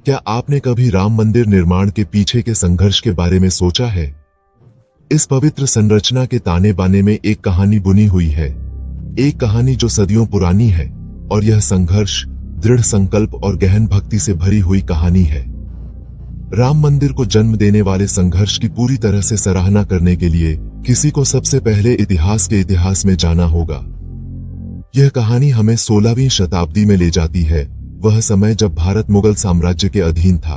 क्या आपने कभी राम मंदिर निर्माण के पीछे के संघर्ष के बारे में सोचा है? इस पवित्र संरचना के ताने बाने में एक कहानी बुनी हुई है, एक कहानी जो सदियों पुरानी है, और यह संघर्ष दृढ़ संकल्प और गहन भक्ति से भरी हुई कहानी है। राम मंदिर को जन्म देने वाले संघर्ष की पूरी तरह से सराहना करने के लिए किसी को सबसे पहले इतिहास में जाना होगा। यह कहानी हमें 16वीं शताब्दी में ले जाती है, वह समय जब भारत मुगल साम्राज्य के अधीन था।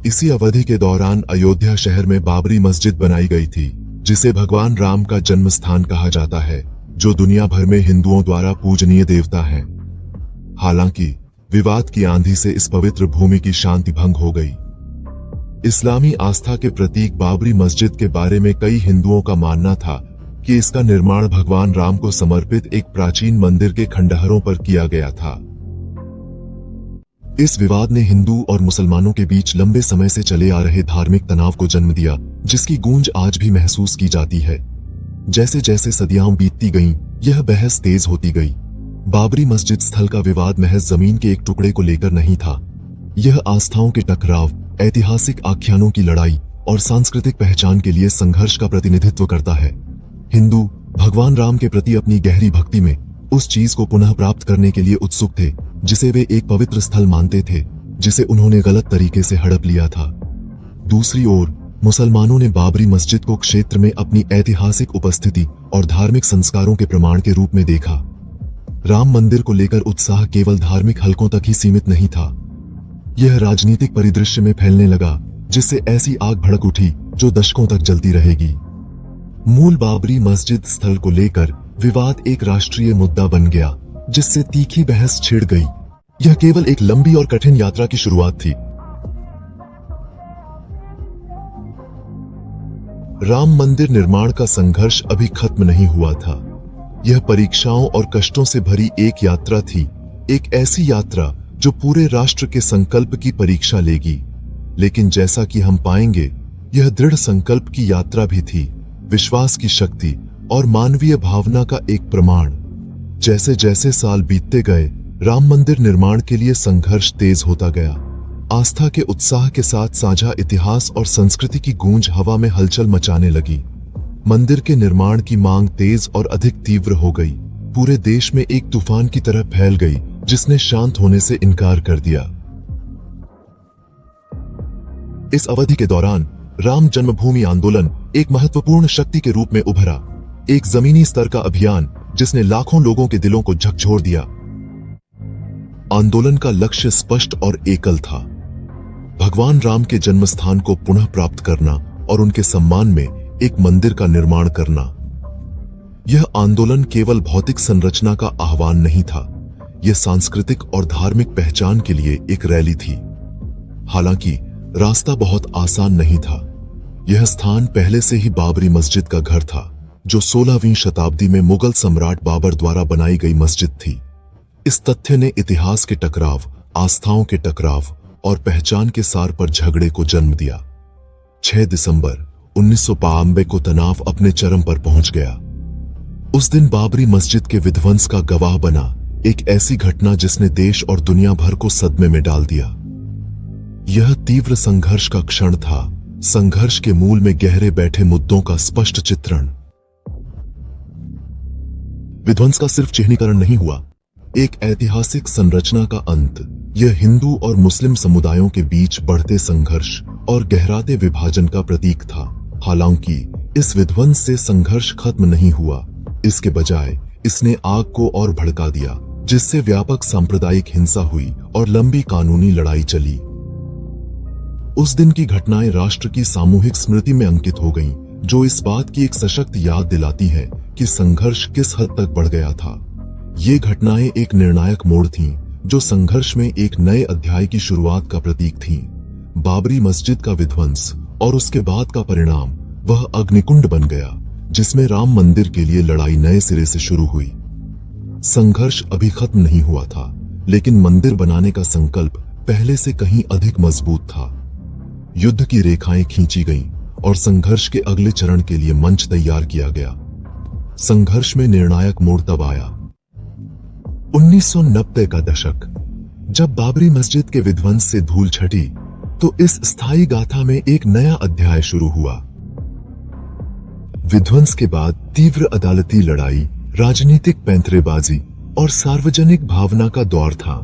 इसी अवधि के दौरान अयोध्या शहर में बाबरी मस्जिद बनाई गई थी, जिसे भगवान राम का जन्म स्थान कहा जाता है, जो दुनिया भर में हिंदुओं द्वारा पूजनीय देवता है। हालांकि विवाद की आंधी से इस पवित्र भूमि की शांति भंग हो गई। इस्लामी आस्था के प्रतीक बाबरी मस्जिद के बारे में कई हिंदुओं का मानना था कि इसका निर्माण भगवान राम को समर्पित एक प्राचीन मंदिर के खंडहरों पर किया गया था। इस विवाद ने हिंदू और मुसलमानों के बीच लंबे समय से चले आ रहे धार्मिक तनाव को जन्म दिया, जिसकी गूंज आज भी महसूस की जाती है। जैसे जैसे सदियां बीतती गईं, यह बहस तेज होती गई। बाबरी मस्जिद स्थल का विवाद महज जमीन के एक टुकड़े को लेकर नहीं था। यह आस्थाओं के टकराव, ऐतिहासिक आख्यानों की लड़ाई और सांस्कृतिक पहचान के लिए संघर्ष का प्रतिनिधित्व करता है। हिंदू भगवान राम के प्रति अपनी गहरी भक्ति में उस चीज को पुनः प्राप्त करने के लिए उत्सुक थे जिसे वे एक पवित्र स्थल मानते थे, जिसे उन्होंने गलत तरीके से हड़प लिया था। दूसरी ओर मुसलमानों ने बाबरी मस्जिद को क्षेत्र में अपनी ऐतिहासिक उपस्थिति और धार्मिक संस्कारों के प्रमाण के रूप में देखा। राम मंदिर को लेकर उत्साह केवल धार्मिक हलकों तक ही सीमित नहीं था, यह राजनीतिक परिदृश्य में फैलने लगा, जिससे ऐसी आग भड़क उठी जो दशकों तक जलती रहेगी। मूल बाबरी मस्जिद स्थल को लेकर विवाद एक राष्ट्रीय मुद्दा बन गया, जिससे तीखी बहस छिड़ गई। यह केवल एक लंबी और कठिन यात्रा की शुरुआत थी। राम मंदिर निर्माण का संघर्ष अभी खत्म नहीं हुआ था। यह परीक्षाओं और कष्टों से भरी एक यात्रा थी, एक ऐसी यात्रा जो पूरे राष्ट्र के संकल्प की परीक्षा लेगी। लेकिन जैसा कि हम पाएंगे, यह दृढ़ संकल्प की यात्रा भी थी, विश्वास की शक्ति और मानवीय भावना का एक प्रमाण। जैसे जैसे साल बीतते गए, राम मंदिर निर्माण के लिए संघर्ष तेज होता गया। आस्था के उत्साह के साथ साझा इतिहास और संस्कृति की गूंज हवा में हलचल मचाने लगी। मंदिर के निर्माण की मांग तेज और अधिक तीव्र हो गई, पूरे देश में एक तूफान की तरह फैल गई, जिसने शांत होने से इनकार कर दिया। इस अवधि के दौरान राम जन्मभूमि आंदोलन एक महत्वपूर्ण शक्ति के रूप में उभरा, एक जमीनी स्तर का अभियान जिसने लाखों लोगों के दिलों को झकझोर दिया। आंदोलन का लक्ष्य स्पष्ट और एकल था, भगवान राम के जन्मस्थान को पुनः प्राप्त करना और उनके सम्मान में एक मंदिर का निर्माण करना। यह आंदोलन केवल भौतिक संरचना का आह्वान नहीं था, यह सांस्कृतिक और धार्मिक पहचान के लिए एक रैली थी। हालांकि रास्ता बहुत आसान नहीं था। यह स्थान पहले से ही बाबरी मस्जिद का घर था, जो 16वीं शताब्दी में मुगल सम्राट बाबर द्वारा बनाई गई मस्जिद थी। इस तथ्य ने इतिहास के टकराव, आस्थाओं के टकराव और पहचान के सार पर झगड़े को जन्म दिया। 6 दिसंबर 1992 को तनाव अपने चरम पर पहुंच गया। उस दिन बाबरी मस्जिद के विध्वंस का गवाह बना, एक ऐसी घटना जिसने देश और दुनिया भर को सदमे में डाल दिया। यह तीव्र संघर्ष का क्षण था, संघर्ष के मूल में गहरे बैठे मुद्दों का स्पष्ट चित्रण। विध्वंस का सिर्फ चिह्नीकरण नहीं हुआ, एक ऐतिहासिक संरचना का अंत। यह हिंदू और मुस्लिम समुदायों के बीच बढ़ते संघर्ष और गहराते विभाजन का प्रतीक था। हालांकि इस विध्वंस से संघर्ष खत्म नहीं हुआ, इसके बजाय इसने आग को और भड़का दिया, जिससे व्यापक सांप्रदायिक हिंसा हुई और लंबी कानूनी लड़ाई चली। उस दिन की घटनाएं राष्ट्र की सामूहिक स्मृति में अंकित हो गईं, जो इस बात की एक सशक्त याद दिलाती है कि संघर्ष किस हद तक बढ़ गया था। ये घटनाएं एक निर्णायक मोड़ थीं, जो संघर्ष में एक नए अध्याय की शुरुआत का प्रतीक थीं। बाबरी मस्जिद का विध्वंस और उसके बाद का परिणाम वह अग्निकुंड बन गया, जिसमें राम मंदिर के लिए लड़ाई नए सिरे से शुरू हुई। संघर्ष अभी खत्म नहीं हुआ था, लेकिन मंदिर बनाने का संकल्प पहले से कहीं अधिक मजबूत था। युद्ध की रेखाएं खींची गईं और संघर्ष के अगले चरण के लिए मंच तैयार किया गया। संघर्ष में निर्णायक मोड़ तब आया 1990 का दशक। जब बाबरी मस्जिद के विध्वंस से धूल छटी तो इस स्थायी गाथा में एक नया अध्याय शुरू हुआ। विध्वंस के बाद तीव्र अदालती लड़ाई, राजनीतिक पैंतरेबाजी और सार्वजनिक भावना का दौर था।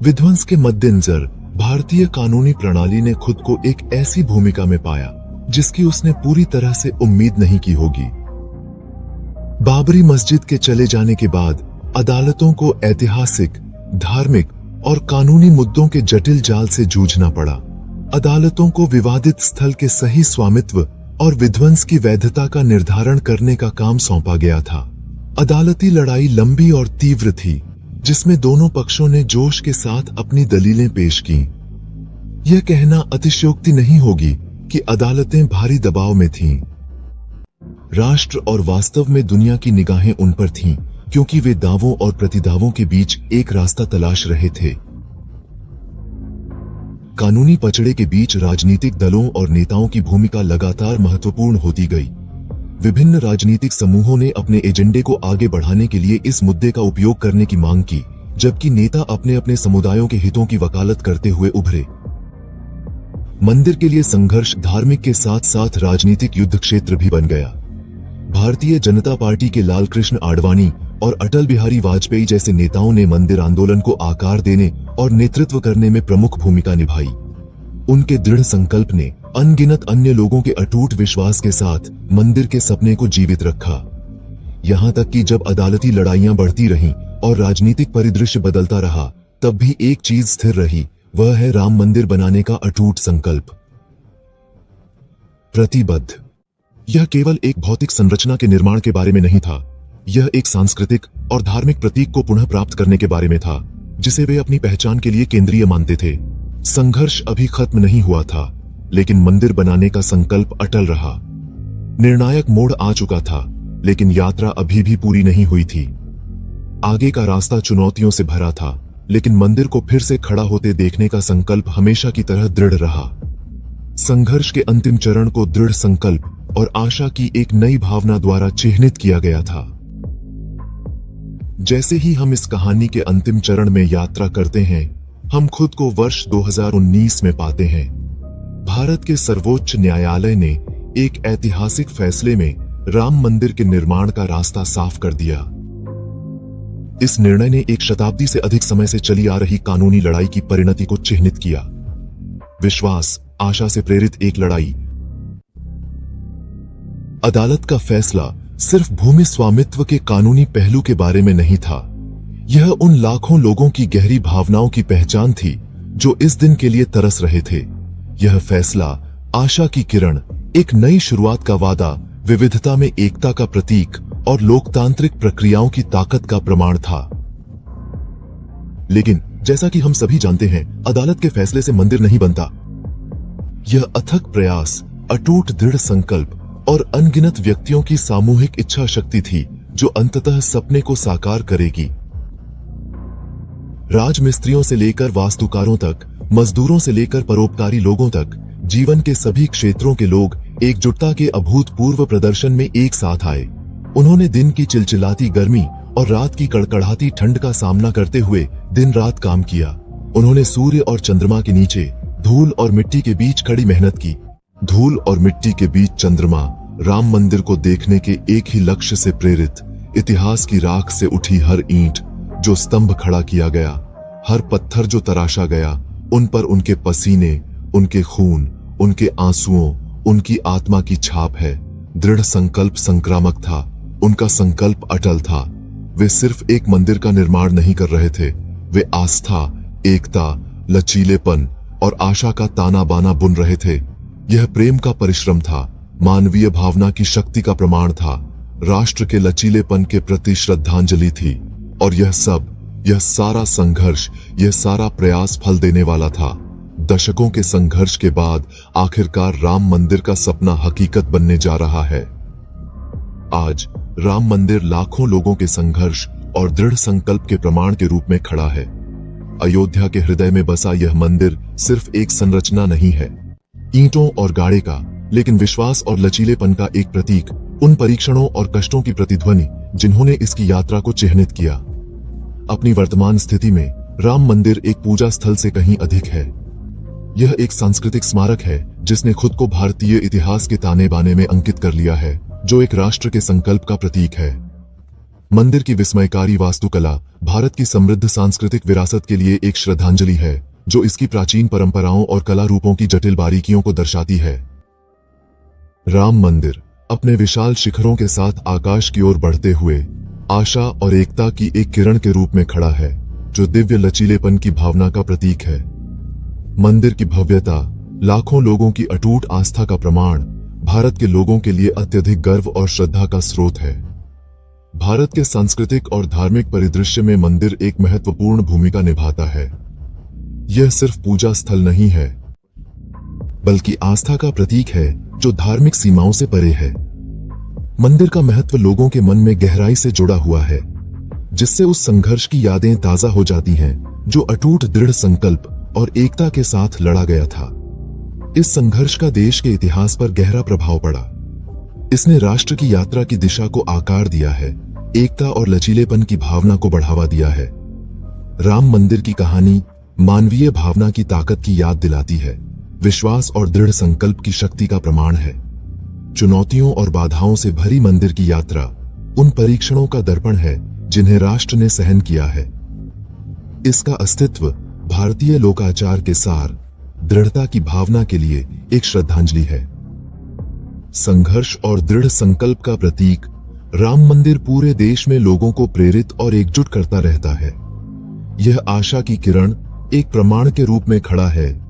विध्वंस के मद्देनजर भारतीय कानूनी प्रणाली ने खुद को एक ऐसी भूमिका में पाया जिसकी उसने पूरी तरह से उम्मीद नहीं की होगी। बाबरी मस्जिद के चले जाने के बाद अदालतों को ऐतिहासिक, धार्मिक और कानूनी मुद्दों के जटिल जाल से जूझना पड़ा। अदालतों को विवादित स्थल के सही स्वामित्व और विध्वंस की वैधता का निर्धारण करने का काम सौंपा गया था। अदालती लड़ाई लंबी और तीव्र थी, जिसमें दोनों पक्षों ने जोश के साथ अपनी दलीलें पेश की। यह कहना अतिशयोक्ति नहीं होगी कि अदालतें भारी दबाव में थीं। राष्ट्र और वास्तव में दुनिया की निगाहें उन पर थीं, क्योंकि वे दावों और प्रतिदावों के बीच एक रास्ता तलाश रहे थे। कानूनी पचड़े के बीच राजनीतिक दलों और नेताओं की भूमिका लगातार महत्वपूर्ण होती गई। विभिन्न राजनीतिक समूहों ने अपने एजेंडे को आगे बढ़ाने के लिए इस मुद्दे का उपयोग करने की मांग की, जबकि नेता अपने अपने समुदायों के हितों की वकालत करते हुए उभरे। मंदिर के लिए संघर्ष धार्मिक के साथ साथ राजनीतिक युद्ध क्षेत्र भी बन गया। भारतीय जनता पार्टी के लालकृष्ण आडवाणी और अटल बिहारी वाजपेयी जैसे नेताओं ने मंदिर आंदोलन को आकार देने और नेतृत्व करने में प्रमुख भूमिका निभाई। उनके दृढ़ संकल्प ने अनगिनत अन्य लोगों के अटूट विश्वास के साथ मंदिर के सपने को जीवित रखा। यहां तक कि जब अदालती लड़ाइयां बढ़ती रहीं और राजनीतिक परिदृश्य बदलता रहा, तब भी एक चीज स्थिर रही, वह है राम मंदिर बनाने का अटूट संकल्प। प्रतिबद्ध। यह केवल एक भौतिक संरचना के निर्माण के बारे में नहीं था, यह एक सांस्कृतिक और धार्मिक प्रतीक को पुनः प्राप्त करने के बारे में था, जिसे वे अपनी पहचान के लिए केंद्रीय मानते थे। संघर्ष अभी खत्म नहीं हुआ था, लेकिन मंदिर बनाने का संकल्प अटल रहा। निर्णायक मोड़ आ चुका था, लेकिन यात्रा अभी भी पूरी नहीं हुई थी। आगे का रास्ता चुनौतियों से भरा था, लेकिन मंदिर को फिर से खड़ा होते देखने का संकल्प हमेशा की तरह दृढ़ रहा। संघर्ष के अंतिम चरण को दृढ़ संकल्प और आशा की एक नई भावना द्वारा चिह्नित किया गया था। जैसे ही हम इस कहानी के अंतिम चरण में यात्रा करते हैं, हम खुद को वर्ष 2019 में पाते हैं। भारत के सर्वोच्च न्यायालय ने एक ऐतिहासिक फैसले में राम मंदिर के निर्माण का रास्ता साफ कर दिया। इस निर्णय ने एक शताब्दी से अधिक समय से चली आ रही कानूनी लड़ाई की परिणति को चिह्नित किया। विश्वास, आशा से प्रेरित एक लड़ाई। अदालत का फैसला सिर्फ भूमि स्वामित्व के कानूनी पहलू के बारे में नहीं था, यह उन लाखों लोगों की गहरी भावनाओं की पहचान थी जो इस दिन के लिए तरस रहे थे। यह फैसला आशा की किरण, एक नई शुरुआत का वादा, विविधता में एकता का प्रतीक और लोकतांत्रिक प्रक्रियाओं की ताकत का प्रमाण था। लेकिन जैसा कि हम सभी जानते हैं, अदालत के फैसले से मंदिर नहीं बनता। यह अथक प्रयास, अटूट दृढ़ संकल्प और अनगिनत व्यक्तियों की सामूहिक इच्छा शक्ति थी जो अंततः सपने को साकार करेगी। राजमिस्त्रियों से लेकर वास्तुकारों तक, मजदूरों से लेकर परोपकारी लोगों तक, जीवन के सभी क्षेत्रों के लोग एकजुटता के अभूतपूर्व प्रदर्शन में एक साथ आए। उन्होंने दिन की चिलचिलाती गर्मी और रात की कड़कड़ाती ठंड का सामना करते हुए दिन रात काम किया। उन्होंने सूर्य और चंद्रमा के नीचे, धूल और मिट्टी के बीच कड़ी मेहनत की। धूल और मिट्टी के बीच चंद्रमा, राम मंदिर को देखने के एक ही लक्ष्य से प्रेरित, इतिहास की राख से उठी हर ईंट जो स्तंभ खड़ा किया गया, हर पत्थर जो तराशा गया, उन पर उनके पसीने, उनके खून, उनके आंसुओं, उनकी आत्मा की छाप है। दृढ़ संकल्प संक्रामक था, उनका संकल्प अटल था। वे सिर्फ एक मंदिर का निर्माण नहीं कर रहे थे, वे आस्था, एकता, लचीलेपन और आशा का ताना बाना बुन रहे थे। यह प्रेम का परिश्रम था, मानवीय भावना की शक्ति का प्रमाण था, राष्ट्र के लचीलेपन के प्रति श्रद्धांजलि थी। और यह सारा संघर्ष, यह सारा प्रयास फल देने वाला था। दशकों के संघर्ष के बाद आखिरकार राम मंदिर का सपना हकीकत बनने जा रहा है। आज राम मंदिर लाखों लोगों के संघर्ष और दृढ़ संकल्प के प्रमाण के रूप में खड़ा है। अयोध्या के हृदय में बसा यह मंदिर सिर्फ एक संरचना नहीं है, ईंटों और गाड़े का, लेकिन विश्वास और लचीलेपन का एक प्रतीक, उन परीक्षणों और कष्टों की प्रतिध्वनि जिन्होंने इसकी यात्रा को चिह्नित किया। अपनी वर्तमान स्थिति में राम मंदिर एक पूजा स्थल से कहीं अधिक है। यह एक सांस्कृतिक स्मारक है जिसने खुद को भारतीय इतिहास के ताने बाने में अंकित कर लिया है, जो एक राष्ट्र के संकल्प का प्रतीक है। मंदिर की विस्मयकारी वास्तुकला भारत की समृद्ध सांस्कृतिक विरासत के लिए एक श्रद्धांजलि है, जो इसकी प्राचीन परंपराओं और कला रूपों की जटिल बारीकियों को दर्शाती है। राम मंदिर अपने विशाल शिखरों के साथ आकाश की ओर बढ़ते हुए आशा और एकता की एक किरण के रूप में खड़ा है, जो दिव्य लचीलेपन की भावना का प्रतीक है। मंदिर की भव्यता, लाखों लोगों की अटूट आस्था का प्रमाण, भारत के लोगों के लिए अत्यधिक गर्व और श्रद्धा का स्रोत है। भारत के सांस्कृतिक और धार्मिक परिदृश्य में मंदिर एक महत्वपूर्ण भूमिका निभाता है। यह सिर्फ पूजा स्थल नहीं है, बल्कि आस्था का प्रतीक है जो धार्मिक सीमाओं से परे है। मंदिर का महत्व लोगों के मन में गहराई से जुड़ा हुआ है, जिससे उस संघर्ष की यादें ताजा हो जाती हैं जो अटूट दृढ़ संकल्प और एकता के साथ लड़ा गया था। इस संघर्ष का देश के इतिहास पर गहरा प्रभाव पड़ा। इसने राष्ट्र की यात्रा की दिशा को आकार दिया है, एकता और लचीलेपन की भावना को बढ़ावा दिया है। राम मंदिर की कहानी मानवीय भावना की ताकत की याद दिलाती है, विश्वास और दृढ़ संकल्प की शक्ति का प्रमाण है। चुनौतियों और बाधाओं से भरी मंदिर की यात्रा उन परीक्षणों का दर्पण है जिन्हें राष्ट्र ने सहन किया है। इसका अस्तित्व भारतीय लोकाचार के सार, दृढ़ता की भावना के लिए एक श्रद्धांजलि है। संघर्ष और दृढ़ संकल्प का प्रतीक राम मंदिर पूरे देश में लोगों को प्रेरित और एकजुट करता रहता है। यह आशा की किरण एक प्रमाण के रूप में खड़ा है